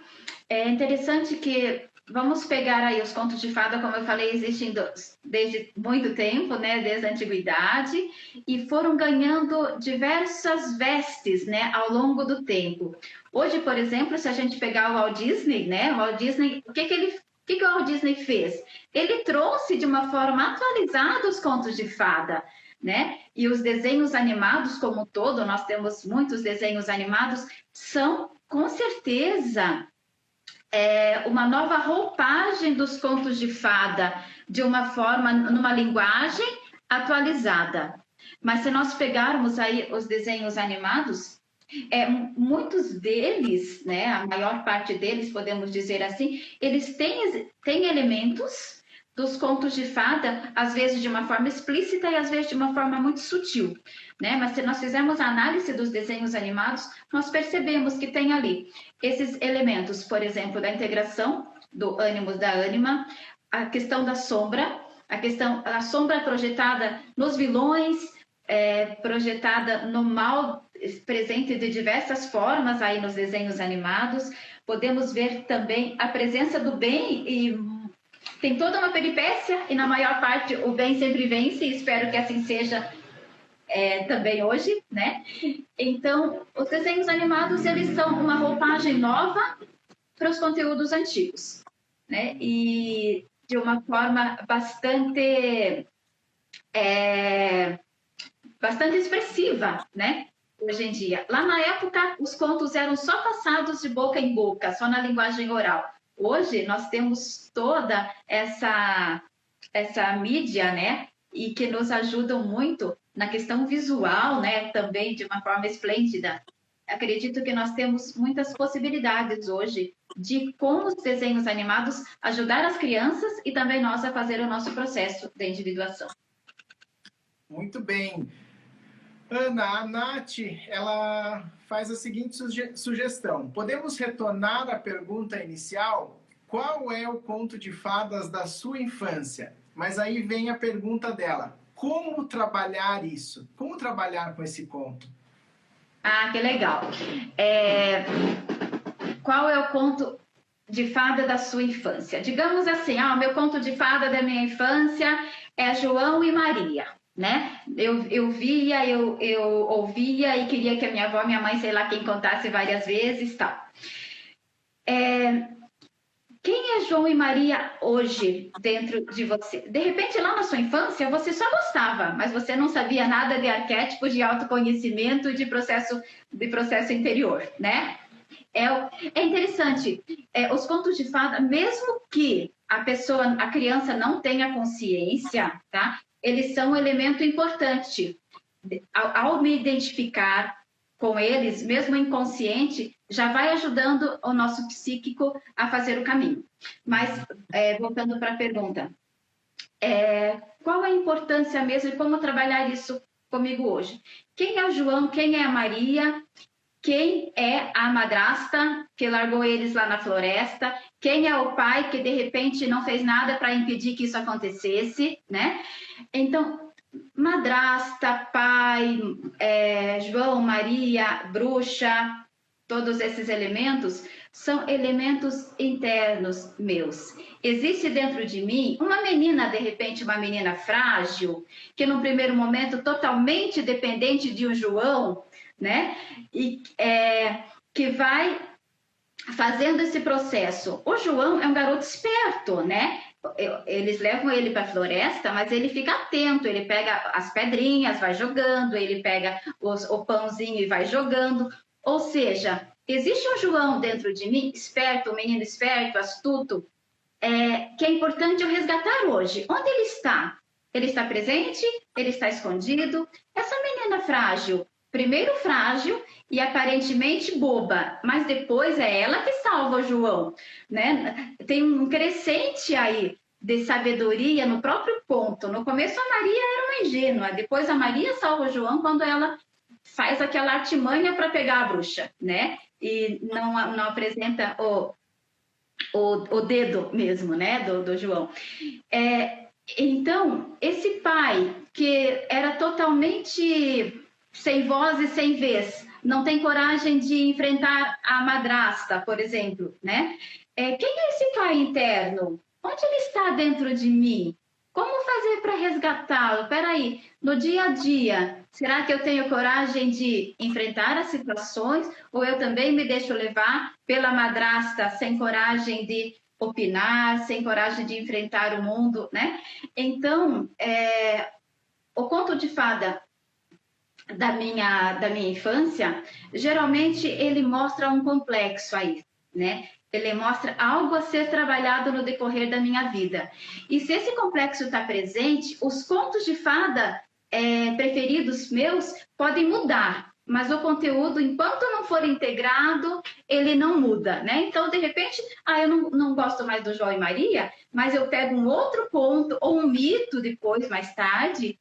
É interessante que vamos pegar aí os contos de fada, como eu falei, existem desde muito tempo, né, desde a antiguidade, e foram ganhando diversas vestes, né, ao longo do tempo. Hoje, por exemplo, se a gente pegar o Walt Disney, né, o Walt Disney, o que o Walt Disney fez? Ele trouxe de uma forma atualizada os contos de fada, né? E os desenhos animados como um todo, nós temos muitos desenhos animados, são com certeza uma nova roupagem dos contos de fada, de uma forma, numa linguagem atualizada. Mas se nós pegarmos aí os desenhos animados, muitos deles, né, a maior parte deles, podemos dizer assim, eles têm elementos dos contos de fada, às vezes de uma forma explícita e às vezes de uma forma muito sutil, né? Mas se nós fizermos a análise dos desenhos animados, nós percebemos que tem ali esses elementos, por exemplo, da integração do ânimos da ânima, a questão da sombra, a sombra projetada nos vilões, projetada no mal presente de diversas formas aí nos desenhos animados. Podemos ver também a presença do bem e tem toda uma peripécia e na maior parte o bem sempre vence e espero que assim seja também hoje, né? Então, os desenhos animados, eles são uma roupagem nova para os conteúdos antigos, né? E de uma forma bastante expressiva, né? Hoje em dia. Lá na época, os contos eram só passados de boca em boca, só na linguagem oral. Hoje, nós temos toda essa mídia, né? E que nos ajudam muito na questão visual, né? Também de uma forma esplêndida. Acredito que nós temos muitas possibilidades hoje de, com os desenhos animados, ajudar as crianças e também nós a fazer o nosso processo de individuação. Muito bem. Ana, a Nath, ela faz a seguinte sugestão. Podemos retornar à pergunta inicial? Qual é o conto de fadas da sua infância? Mas aí vem a pergunta dela. Como trabalhar isso? Como trabalhar com esse conto? Ah, que legal. Qual é o conto de fada da sua infância? Digamos assim, o meu conto de fada da minha infância é João e Maria, né? Eu via, eu ouvia e queria que a minha avó, minha mãe, sei lá quem contasse várias vezes, tal. Quem é João e Maria hoje dentro de você? De repente, lá na sua infância, você só gostava, mas você não sabia nada de arquétipos, de autoconhecimento e de processo interior, né? É interessante. Os contos de fada, mesmo que a criança não tenha consciência, tá? Eles são um elemento importante. Ao me identificar com eles, mesmo inconsciente, já vai ajudando o nosso psíquico a fazer o caminho. Mas, voltando para a pergunta, qual a importância mesmo e como trabalhar isso comigo hoje? Quem é o João? Quem é a Maria? Quem é a madrasta que largou eles lá na floresta? Quem é o pai que, de repente, não fez nada para impedir que isso acontecesse, né? Então, madrasta, pai, João, Maria, bruxa, todos esses elementos são elementos internos meus. Existe dentro de mim uma menina, de repente, uma menina frágil, que num primeiro momento totalmente dependente de um João, né? E que vai fazendo esse processo. O João é um garoto esperto, né? Eles levam ele para a floresta, mas ele fica atento, ele pega as pedrinhas, vai jogando, ele pega o pãozinho e vai jogando. Ou seja, existe um João dentro de mim, esperto, um menino esperto, astuto, que é importante eu resgatar hoje. Onde ele está? Ele está presente? Ele está escondido? Essa menina frágil, primeiro frágil e aparentemente boba, mas depois é ela que salva o João, né? Tem um crescente aí de sabedoria no próprio ponto. No começo a Maria era uma ingênua, depois a Maria salva o João quando ela faz aquela artimanha para pegar a bruxa, né? E não apresenta o dedo mesmo, né, do João. Então, esse pai que era totalmente sem voz e sem vez, não tem coragem de enfrentar a madrasta, por exemplo, né? Quem é esse pai interno? Onde ele está dentro de mim? Como fazer para resgatá-lo? Peraí, no dia a dia, será que eu tenho coragem de enfrentar as situações? Ou eu também me deixo levar pela madrasta sem coragem de opinar, sem coragem de enfrentar o mundo, né? Então, o conto de fada da minha infância, geralmente ele mostra um complexo aí, né? Ele mostra algo a ser trabalhado no decorrer da minha vida. E se esse complexo está presente, os contos de fada preferidos meus podem mudar, mas o conteúdo, enquanto não for integrado, ele não muda, né? Então, de repente, eu não gosto mais do João e Maria, mas eu pego um outro conto ou um mito depois, mais tarde,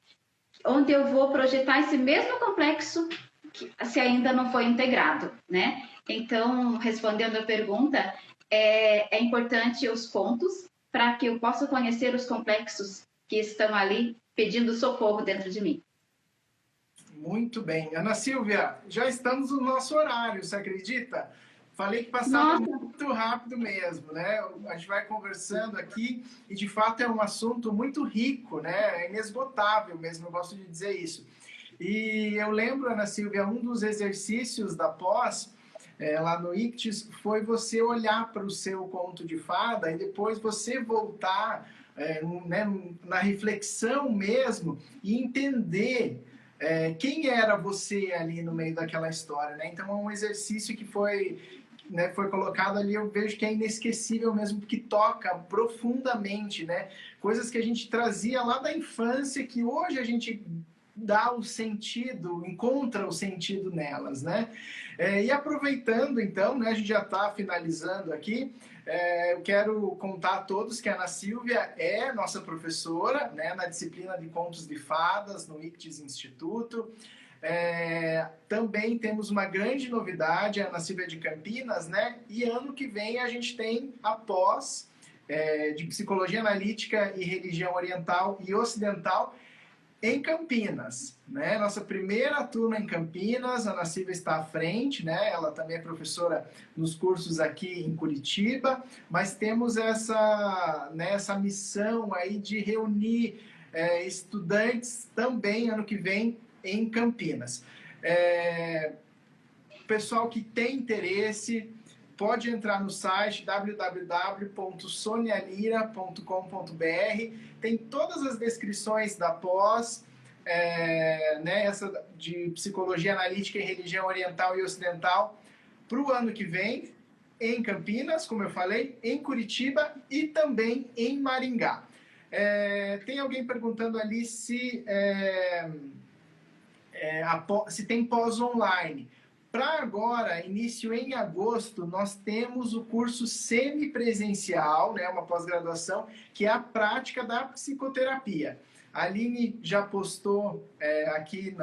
onde eu vou projetar esse mesmo complexo se ainda não foi integrado, né? Então, respondendo a pergunta, é importante os contos para que eu possa conhecer os complexos que estão ali pedindo socorro dentro de mim. Muito bem. Ana Silvia, já estamos no nosso horário, você acredita? Falei que passava muito rápido mesmo, né? A gente vai conversando aqui e, de fato, é um assunto muito rico, né? É inesgotável mesmo, eu gosto de dizer isso. E eu lembro, Ana Silvia, um dos exercícios da pós, lá no ICTIS, foi você olhar para o seu conto de fada e depois você voltar né, na reflexão mesmo e entender quem era você ali no meio daquela história, né? Então, é um exercício que foi colocado ali, eu vejo que é inesquecível mesmo, porque toca profundamente, né? Coisas que a gente trazia lá da infância, que hoje a gente dá o sentido, encontra o sentido nelas, né? E aproveitando, então, né, a gente já está finalizando aqui, eu quero contar a todos que a Ana Silvia é nossa professora, né, na disciplina de Contos de Fadas, no ICTIS Instituto. Também temos uma grande novidade, a Ana Silvia de Campinas, né? E ano que vem a gente tem a pós de Psicologia Analítica e Religião Oriental e Ocidental em Campinas, né? Nossa primeira turma em Campinas, a Ana Silvia está à frente, né? Ela também é professora nos cursos aqui em Curitiba, mas temos essa missão aí de reunir estudantes também ano que vem em Campinas. Pessoal que tem interesse, pode entrar no site www.sonialira.com.br, tem todas as descrições da pós, essa de Psicologia Analítica e Religião Oriental e Ocidental, para o ano que vem, em Campinas, como eu falei, em Curitiba e também em Maringá. Tem alguém perguntando ali se tem pós online. Para agora, início em agosto, nós temos o curso semipresencial, né, uma pós-graduação, que é a prática da psicoterapia. A Aline já postou aqui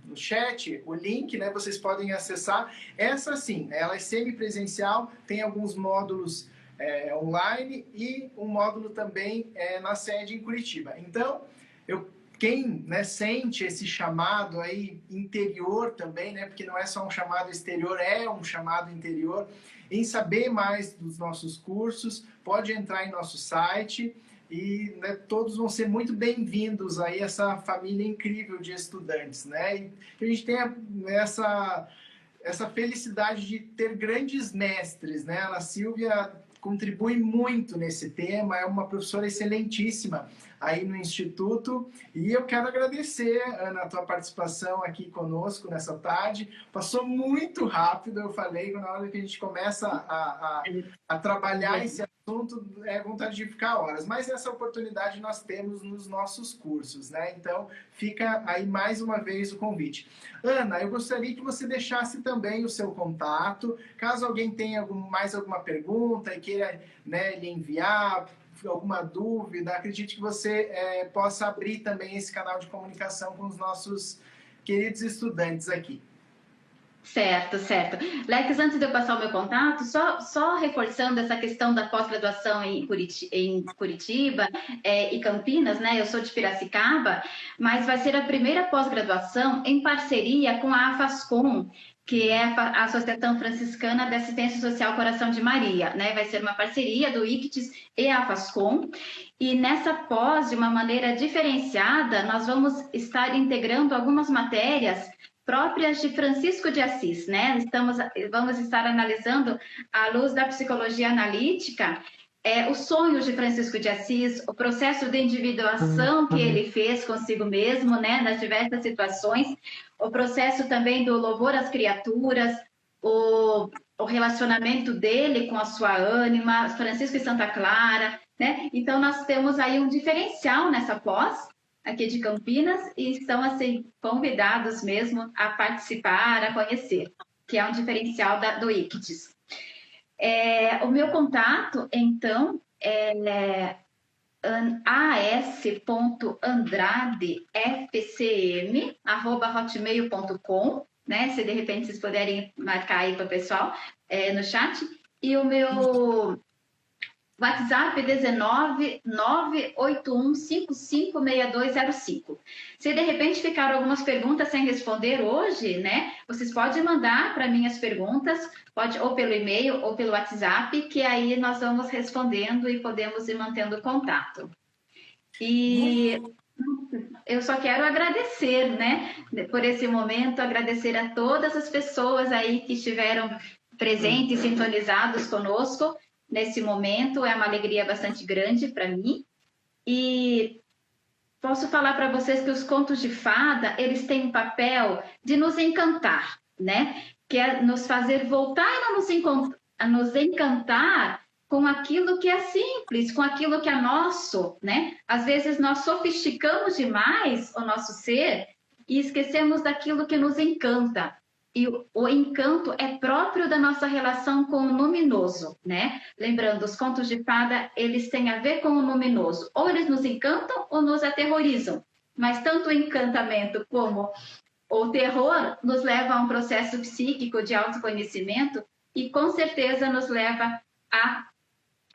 no chat o link, né, vocês podem acessar. Essa sim, né, ela é semipresencial, tem alguns módulos online e um módulo também na sede em Curitiba. Então, quem sente esse chamado aí interior também, né, porque não é só um chamado exterior, é um chamado interior, em saber mais dos nossos cursos, pode entrar em nosso site e todos vão ser muito bem-vindos aí a essa família incrível de estudantes, né? E que a gente tenha essa felicidade de ter grandes mestres, né? A Ana Silvia contribui muito nesse tema, é uma professora excelentíssima aí no Instituto, e eu quero agradecer, Ana, a tua participação aqui conosco nessa tarde. Passou muito rápido, eu falei, na hora que a gente começa a trabalhar esse assunto, é vontade de ficar horas, mas essa oportunidade nós temos nos nossos cursos, né? Então, fica aí mais uma vez o convite. Ana, eu gostaria que você deixasse também o seu contato, caso alguém tenha mais alguma pergunta e queira lhe enviar, alguma dúvida, acredite que você possa abrir também esse canal de comunicação com os nossos queridos estudantes aqui. Certo, certo. Lex, antes de eu passar o meu contato, só reforçando essa questão da pós-graduação em Curitiba e Campinas, né? Eu sou de Piracicaba, mas vai ser a primeira pós-graduação em parceria com a AFASCOM, que é a Associação Franciscana de Assistência Social Coração de Maria, né? Vai ser uma parceria do ICTS e a AFASCOM, e nessa pós, de uma maneira diferenciada, nós vamos estar integrando algumas matérias próprias de Francisco de Assis, né? Vamos estar analisando, à luz da psicologia analítica, os sonhos de Francisco de Assis, o processo de individuação que ele fez consigo mesmo, né? Nas diversas situações, o processo também do louvor às criaturas, o relacionamento dele com a sua ânima, Francisco e Santa Clara, né? Então, nós temos aí um diferencial nessa pós, aqui de Campinas, e estão, assim, convidados mesmo a participar, a conhecer, que é um diferencial do ICTS. O meu contato, então, é as.andrade.fcm@hotmail.com, né? Se de repente vocês puderem marcar aí para o pessoal no chat. E o meu WhatsApp 19981556205. Se de repente ficaram algumas perguntas sem responder hoje, né? Vocês podem mandar para mim as perguntas, pode ou pelo e-mail ou pelo WhatsApp, que aí nós vamos respondendo e podemos ir mantendo contato. E eu só quero agradecer, né? Por esse momento, agradecer a todas as pessoas aí que estiveram presentes, sintonizados conosco. Nesse momento, é uma alegria bastante grande para mim. E posso falar para vocês que os contos de fada, eles têm um papel de nos encantar, né? Que é nos fazer voltar a nos encantar com aquilo que é simples, com aquilo que é nosso, né? Às vezes nós sofisticamos demais o nosso ser e esquecemos daquilo que nos encanta. E o encanto é próprio da nossa relação com o luminoso, né? Lembrando, os contos de fada, eles têm a ver com o luminoso. Ou eles nos encantam ou nos aterrorizam. Mas tanto o encantamento como o terror nos leva a um processo psíquico de autoconhecimento e com certeza nos leva a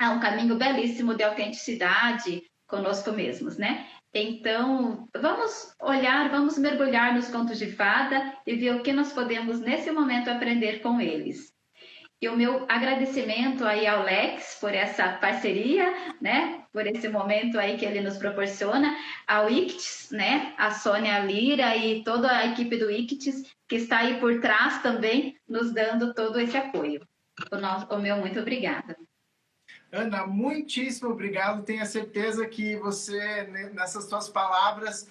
um caminho belíssimo de autenticidade conosco mesmos, né? Então, vamos olhar, vamos mergulhar nos contos de fada e ver o que nós podemos, nesse momento, aprender com eles. E o meu agradecimento aí ao Lex por essa parceria, né? Por esse momento aí que ele nos proporciona, ao ICTS, né? A Sônia Lira e toda a equipe do ICTS, que está aí por trás também, nos dando todo esse apoio. O meu muito obrigada. Ana, muitíssimo obrigado. Tenho a certeza que você, nessas suas palavras,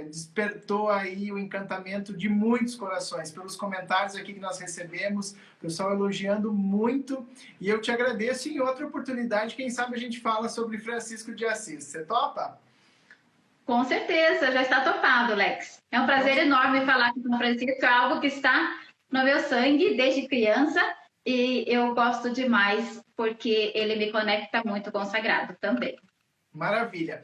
despertou aí o encantamento de muitos corações. Pelos comentários aqui que nós recebemos, o pessoal elogiando muito. E eu te agradeço. E em outra oportunidade, quem sabe a gente fala sobre Francisco de Assis. Você topa? Com certeza, já está topado, Lex. É um prazer enorme falar com o Francisco. É algo que está no meu sangue desde criança. E eu gosto demais, porque ele me conecta muito com o sagrado também. Maravilha.